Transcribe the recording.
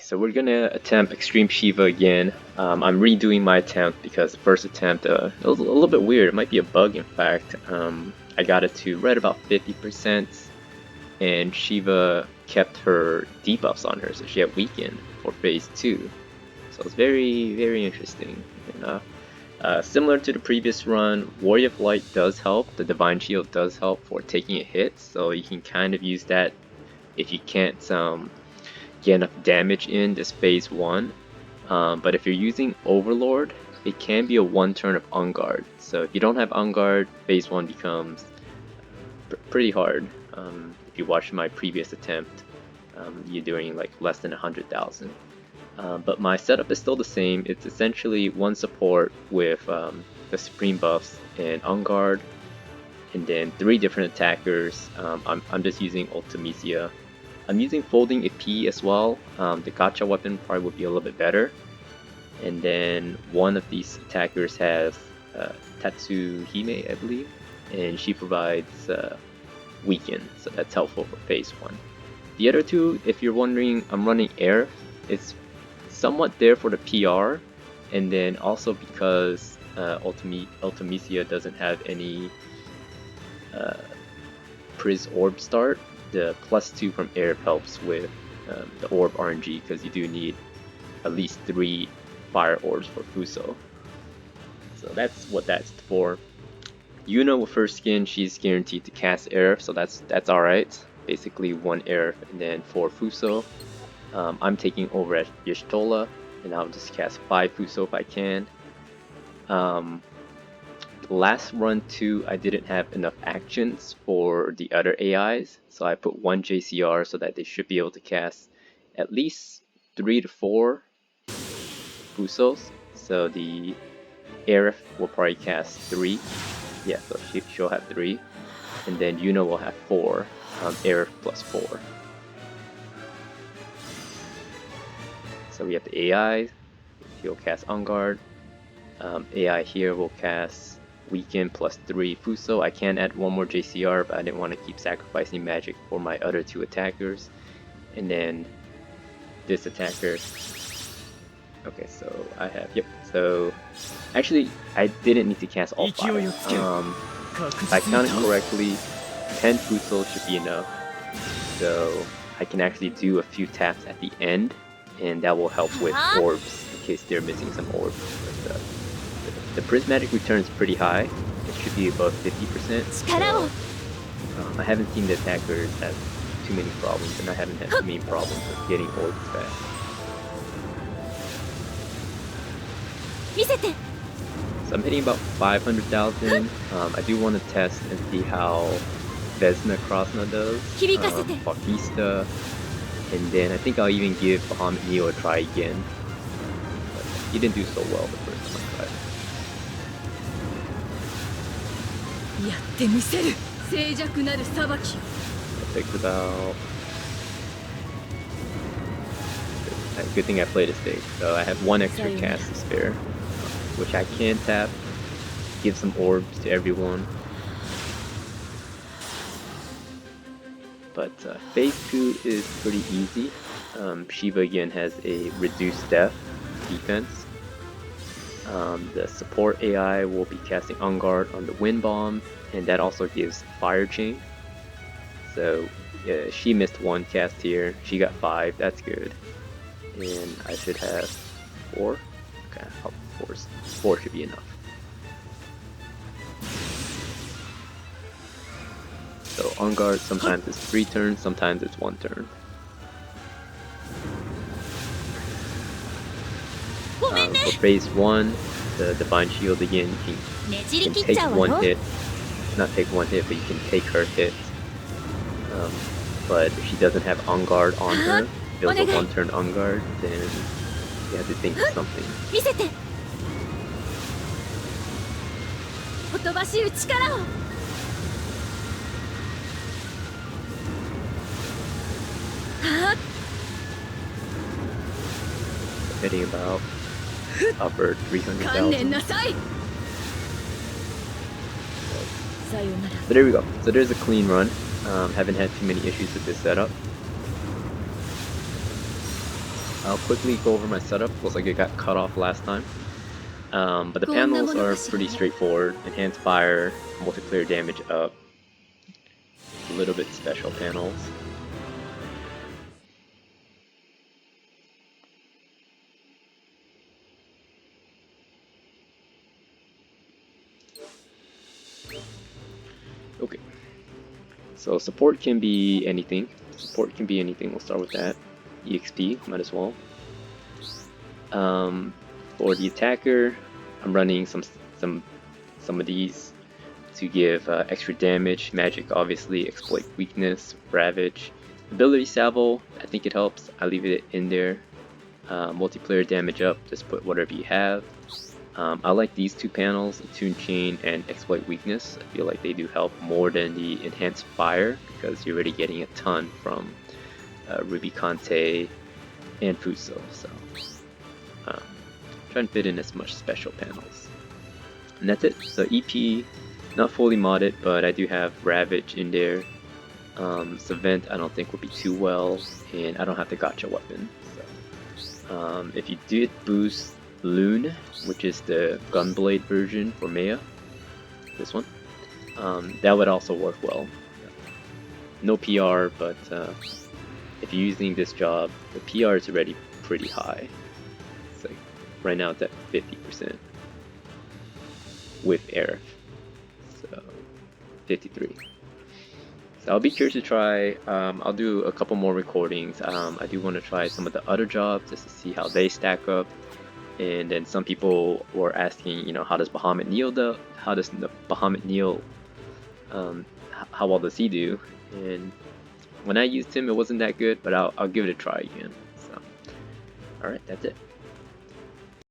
So we're gonna attempt Extreme Shiva again. I'm redoing my attempt because the first attempt it was a little bit weird. It might be a bug, in fact. I got it to right about 50%, and Shiva kept her debuffs on her, so she had weakened for phase 2. So it's very interesting. And, similar to the previous run, Warrior of Light does help. The Divine Shield does help for taking a hit, so you can kind of use that if you can't get enough damage in this phase 1. But if you're using Overlord, it can be a 1 turn of unguard. So if you don't have unguard, phase 1 becomes pretty hard. If you watch my previous attempt, you're doing like less than 100,000. But my setup is still the same. It's essentially 1 support with the Supreme buffs and unguard, and then 3 different attackers. I'm just using Ultimecia. I'm using Folding AP as well. The gacha weapon probably would be a little bit better. And then one of these attackers has Tatsuhime, I believe, and she provides weaken, so that's helpful for phase 1. The other 2, if you're wondering, I'm running Aerith. It's somewhat there for the PR, and then also because Ultimecia doesn't have any Priz Orb start. The +2 from Aerith helps with the Orb RNG, because you do need at least 3 Fire Orbs for Fuso. So that's what that's for. Yuna with first skin, she's guaranteed to cast Aerith, so that's alright. Basically 1 Aerith and then 4 Fuso. I'm taking over at Yshtola, and I'll just cast 5 Fuso if I can. Last run 2, I didn't have enough actions for the other AIs, so I put 1 JCR so that they should be able to cast at least 3 to 4 Fusos. So the Aerith will probably cast 3. Yeah, so she'll have 3. And then Yuna will have 4. Aerith plus 4. So we have the AI. He'll cast unguard. AI here will cast weaken plus 3 Fuso. I can add 1 more JCR, but I didn't want to keep sacrificing magic for my other 2 attackers. And then this attacker. Okay, so I have, yep. So actually, I didn't need to cast all 5. If I counted correctly, 10 Fuso should be enough. So I can actually do a few taps at the end, and that will help with orbs in case they're missing some orbs. But, the prismatic return is pretty high. It should be above 50%. So, I haven't seen the attackers have too many problems, and I haven't had too many problems with getting orbs back. So I'm hitting about 500,000. I do want to test and see how Vesna Krasna does. Pakista. And then I think I'll even give Bahamut Neo a try again. But he didn't do so well the first time I tried. That takes about... Good thing I played a stage, so I have 1 extra cast to spare, which I can tap, give some orbs to everyone. But phase 2 is pretty easy. Shiva again has a reduced death defense. The support AI will be casting unguard on the wind bomb, and that also gives fire chain. So she missed 1 cast here. She got 5. That's good. And I should have 4. Okay, 4 should be enough. So on guard, sometimes it's 3 turns, sometimes it's 1 turn. For phase 1, the Divine Shield again, you can take 1 hit. Not take 1 hit, but you can take her hit. But if she doesn't have on guard on her, builds a 1 turn on guard, then you have to think of something. Hitting about upper 300,000. So there we go. So there's a clean run. Haven't had too many issues with this setup. I'll quickly go over my setup. Looks like it got cut off last time. But the panels are pretty straightforward. Enhanced fire, multiplayer damage up, a little bit special panels. Okay, so support can be anything. Support can be anything. We'll start with that. EXP, might as well. For the attacker, I'm running some of these to give extra damage. Magic, obviously, exploit weakness, ravage, ability salvo. I think it helps. I leave it in there. Multiplayer damage up. Just put whatever you have. I like these two panels, Attune Chain and Exploit Weakness. I feel like they do help more than the Enhanced Fire because you're already getting a ton from Rubicante and Fuso. So try and fit in as much special panels. And that's it. So EP, not fully modded, but I do have Ravage in there. Savant I don't think would be too well, and I don't have the gotcha weapon. So if you did boost Loon, which is the Gunblade version for Maya, this one, that would also work well. No PR, but if you're using this job, the PR is already pretty high. It's like right now it's at 50% with Aerith, so 53. So I'll be curious to try. I'll do a couple more recordings. I do want to try some of the other jobs just to see how they stack up. And then some people were asking, you know, how does Bahamut kneel how does the Bahamut kneel, how well does he do? And when I used him, it wasn't that good, but I'll give it a try again. So, all right, that's it.